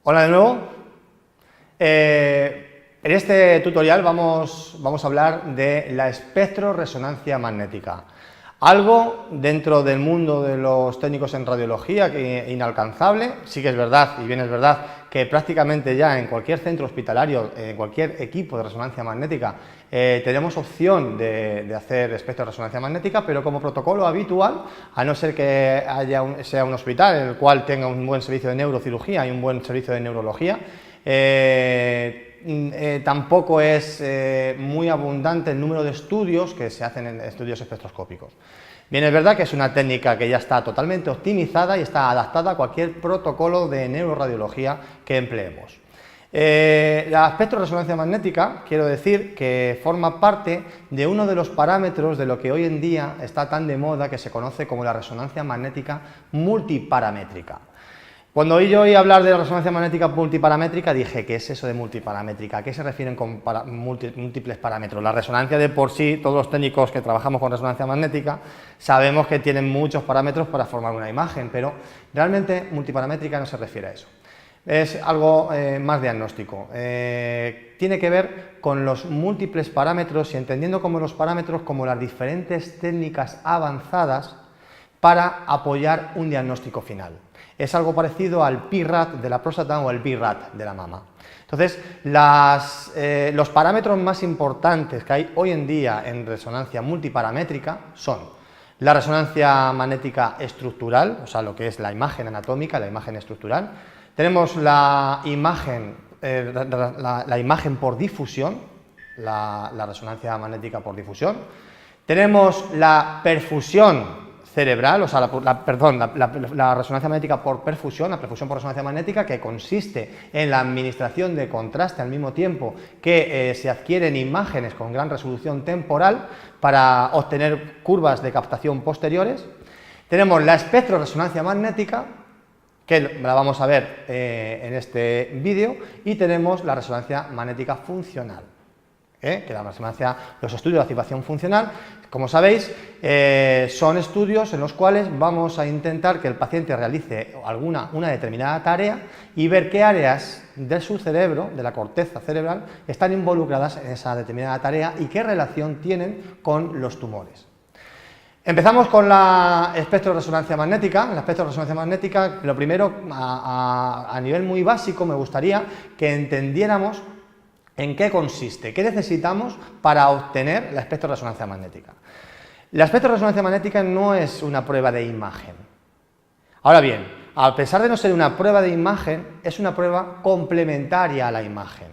Hola de nuevo. En este tutorial vamos a hablar de la espectrorresonancia magnética. Algo dentro del mundo de los técnicos en radiología que inalcanzable. Sí que es verdad, y bien es verdad, que prácticamente ya en cualquier centro hospitalario, en cualquier equipo de resonancia magnética, tenemos opción de hacer espectrorresonancia magnética, pero como protocolo habitual, a no ser que sea un hospital en el cual tenga un buen servicio de neurocirugía y un buen servicio de neurología, tampoco es muy abundante el número de estudios que se hacen en estudios espectroscópicos. Bien, es verdad que es una técnica que ya está totalmente optimizada y está adaptada a cualquier protocolo de neuroradiología que empleemos. La espectrorresonancia magnética, quiero decir que forma parte de uno de los parámetros de lo que hoy en día está tan de moda, que se conoce como la resonancia magnética multiparamétrica. Cuando oí hablar de resonancia magnética multiparamétrica, dije, ¿qué es eso de multiparamétrica? ¿A qué se refieren con múltiples parámetros? La resonancia de por sí, todos los técnicos que trabajamos con resonancia magnética, sabemos que tienen muchos parámetros para formar una imagen, pero realmente multiparamétrica no se refiere a eso. Es algo más diagnóstico. Tiene que ver con los múltiples parámetros y entendiendo como los parámetros como las diferentes técnicas avanzadas para apoyar un diagnóstico final. Es algo parecido al PI-RAD de la próstata o al BI-RAD de la mama. Entonces, los parámetros más importantes que hay hoy en día en resonancia multiparamétrica son la resonancia magnética estructural, o sea, lo que es la imagen anatómica, la imagen estructural. Tenemos la imagen por difusión, la resonancia magnética por difusión. Tenemos la perfusión cerebral, o sea, la resonancia magnética por perfusión, la perfusión por resonancia magnética, que consiste en la administración de contraste al mismo tiempo que se adquieren imágenes con gran resolución temporal para obtener curvas de captación posteriores. Tenemos la espectrorresonancia magnética, que la vamos a ver en este vídeo, y tenemos la resonancia magnética funcional. Que los estudios de activación funcional, como sabéis, son estudios en los cuales vamos a intentar que el paciente realice una determinada tarea y ver qué áreas de su cerebro, de la corteza cerebral, están involucradas en esa determinada tarea y qué relación tienen con los tumores. Empezamos con la espectrorresonancia magnética. En la espectrorresonancia magnética, lo primero, a nivel muy básico, me gustaría que entendiéramos ¿en qué consiste? ¿Qué necesitamos para obtener la espectrorresonancia magnética? La espectrorresonancia magnética no es una prueba de imagen. Ahora bien, a pesar de no ser una prueba de imagen, es una prueba complementaria a la imagen.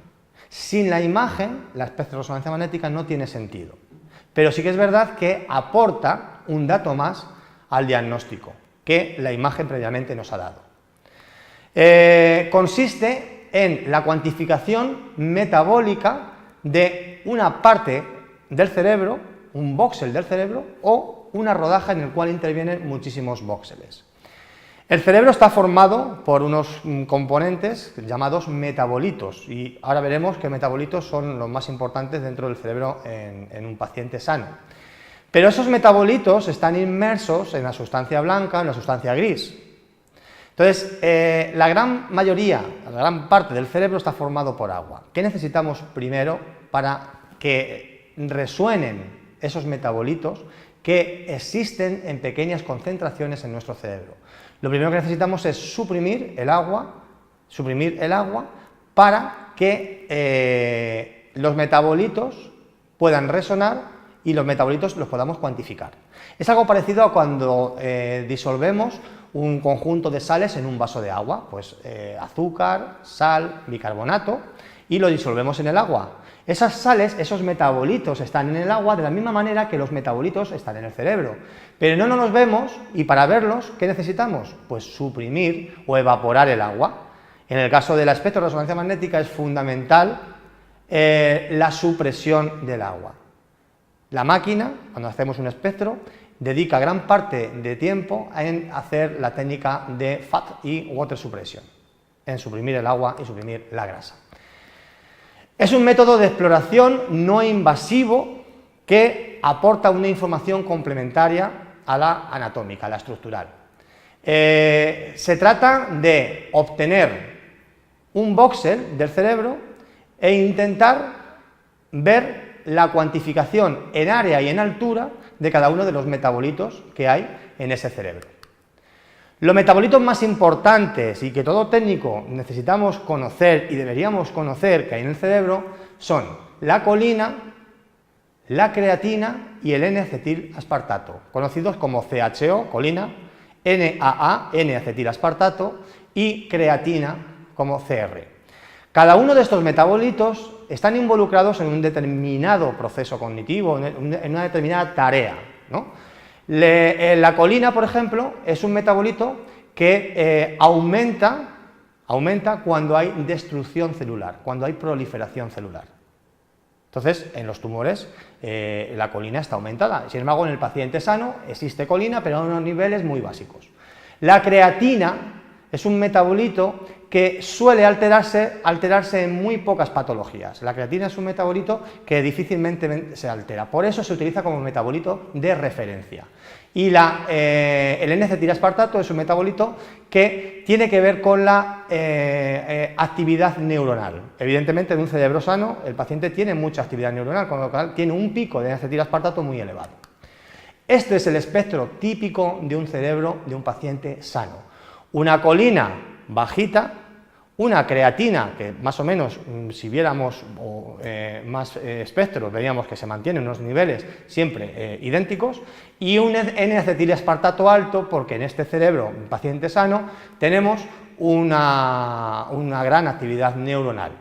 Sin la imagen, la espectrorresonancia magnética no tiene sentido. Pero sí que es verdad que aporta un dato más al diagnóstico que la imagen previamente nos ha dado. Consiste en la cuantificación metabólica de una parte del cerebro, un voxel del cerebro o una rodaja en el cual intervienen muchísimos voxeles. El cerebro está formado por unos componentes llamados metabolitos y ahora veremos que metabolitos son los más importantes dentro del cerebro en un paciente sano. Pero esos metabolitos están inmersos en la sustancia blanca, en la sustancia gris. Entonces, la gran parte del cerebro está formado por agua. ¿Qué necesitamos primero para que resuenen esos metabolitos que existen en pequeñas concentraciones en nuestro cerebro? Lo primero que necesitamos es suprimir el agua para que los metabolitos puedan resonar y los metabolitos los podamos cuantificar. Es algo parecido a cuando disolvemos un conjunto de sales en un vaso de agua, pues azúcar, sal, bicarbonato, y lo disolvemos en el agua. Esas sales, esos metabolitos están en el agua de la misma manera que los metabolitos están en el cerebro, pero no nos los vemos y para verlos, ¿qué necesitamos? Pues suprimir o evaporar el agua. En el caso de la espectrorresonancia magnética es fundamental la supresión del agua. La máquina, cuando hacemos un espectro, dedica gran parte de tiempo en hacer la técnica de Fat y Water Suppression, en suprimir el agua y suprimir la grasa. Es un método de exploración no invasivo que aporta una información complementaria a la anatómica, a la estructural. Se trata de obtener un voxel del cerebro e intentar ver la cuantificación en área y en altura de cada uno de los metabolitos que hay en ese cerebro. Los metabolitos más importantes y que todo técnico necesitamos conocer y deberíamos conocer que hay en el cerebro son la colina, la creatina y el N-acetilaspartato, conocidos como CHO, colina, NAA, N-acetilaspartato, y creatina como CR. Cada uno de estos metabolitos están involucrados en un determinado proceso cognitivo, en una determinada tarea, ¿no? La colina, por ejemplo, es un metabolito que aumenta cuando hay destrucción celular, cuando hay proliferación celular. Entonces, en los tumores la colina está aumentada. Sin embargo, en el paciente sano existe colina, pero a unos niveles muy básicos. La creatina es un metabolito que suele alterarse en muy pocas patologías. La creatina es un metabolito que difícilmente se altera, por eso se utiliza como metabolito de referencia. Y el N-acetilaspartato es un metabolito que tiene que ver con la actividad neuronal. Evidentemente, en un cerebro sano, el paciente tiene mucha actividad neuronal, con lo cual tiene un pico de N-acetilaspartato muy elevado. Este es el espectro típico de un cerebro de un paciente sano. Una colina bajita, una creatina que más o menos, si viéramos más espectros, veríamos que se mantienen unos niveles siempre idénticos, y un N-acetilaspartato alto, porque en este cerebro, un paciente sano, tenemos una gran actividad neuronal.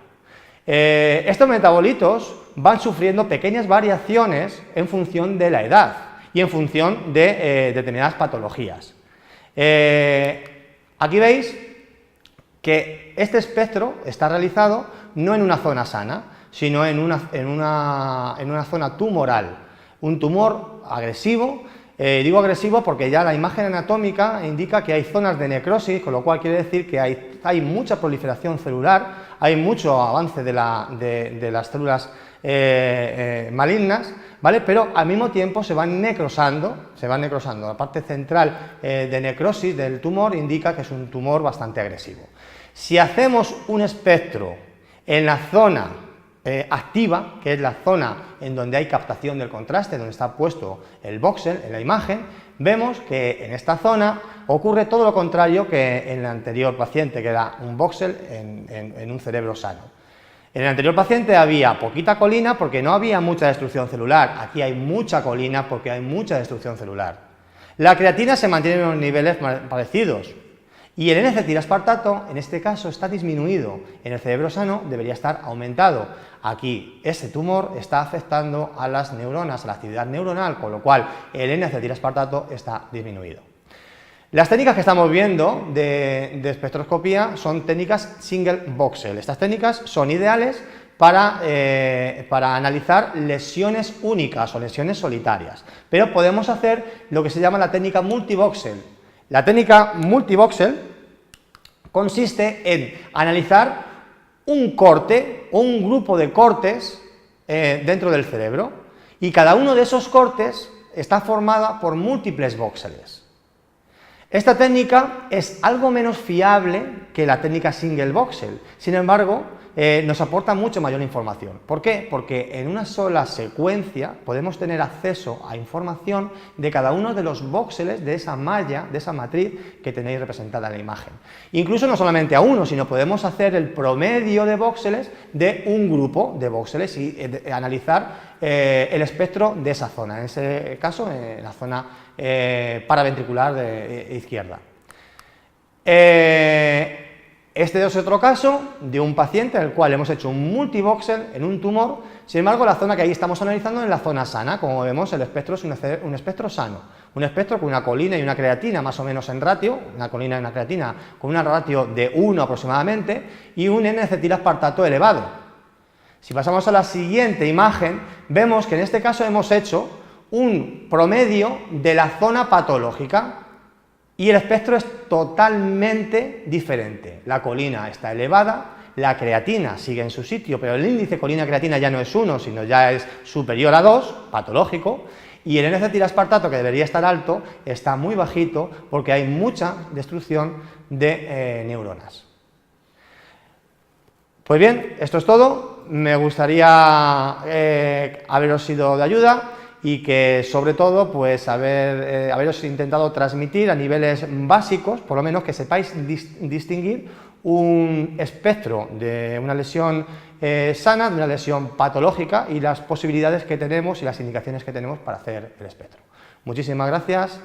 Estos metabolitos van sufriendo pequeñas variaciones en función de la edad y en función de determinadas patologías. Aquí veis que este espectro está realizado no en una zona sana, sino en una zona tumoral, un tumor agresivo. Digo agresivo porque ya la imagen anatómica indica que hay zonas de necrosis, con lo cual quiere decir que hay mucha proliferación celular, hay mucho avance de las células malignas, ¿vale? Pero al mismo tiempo se van necrosando. La parte central de necrosis del tumor indica que es un tumor bastante agresivo. Si hacemos un espectro en la zona activa, que es la zona en donde hay captación del contraste, donde está puesto el voxel en la imagen, vemos que en esta zona ocurre todo lo contrario que en el anterior paciente, que era un voxel en un cerebro sano. En el anterior paciente había poquita colina porque no había mucha destrucción celular. Aquí hay mucha colina porque hay mucha destrucción celular. La creatina se mantiene en unos niveles parecidos. Y el N-acetilaspartato, en este caso, está disminuido. En el cerebro sano debería estar aumentado. Aquí, ese tumor está afectando a las neuronas, a la actividad neuronal, con lo cual el N-acetilaspartato está disminuido. Las técnicas que estamos viendo de espectroscopía son técnicas single voxel. Estas técnicas son ideales para analizar lesiones únicas o lesiones solitarias, pero podemos hacer lo que se llama la técnica multivoxel. La técnica multivoxel consiste en analizar un corte o un grupo de cortes dentro del cerebro, y cada uno de esos cortes está formada por múltiples voxeles. Esta técnica es algo menos fiable que la técnica single voxel, sin embargo, nos aporta mucho mayor información. ¿Por qué? Porque en una sola secuencia podemos tener acceso a información de cada uno de los voxeles de esa malla, de esa matriz que tenéis representada en la imagen. Incluso no solamente a uno, sino podemos hacer el promedio de voxeles de un grupo de voxeles y analizar el espectro de esa zona, en ese caso en la zona paraventricular de izquierda. Este es otro caso de un paciente en el cual hemos hecho un multivoxel en un tumor. Sin embargo, la zona que ahí estamos analizando es la zona sana. Como vemos, el espectro es un espectro sano, un espectro con una colina y una creatina más o menos en ratio, una colina y una creatina con una ratio de 1 aproximadamente, y un N-acetilaspartato elevado. Si pasamos a la siguiente imagen, vemos que en este caso hemos hecho un promedio de la zona patológica, y el espectro es totalmente diferente. La colina está elevada, la creatina sigue en su sitio, pero el índice colina-creatina ya no es 1, sino ya es superior a 2, patológico, y el N-acetilaspartato, que debería estar alto, está muy bajito porque hay mucha destrucción de neuronas. Pues bien, esto es todo. Me gustaría haberos sido de ayuda y que, sobre todo, pues haberos intentado transmitir a niveles básicos, por lo menos que sepáis distinguir un espectro de una lesión sana, de una lesión patológica y las posibilidades que tenemos y las indicaciones que tenemos para hacer el espectro. Muchísimas gracias.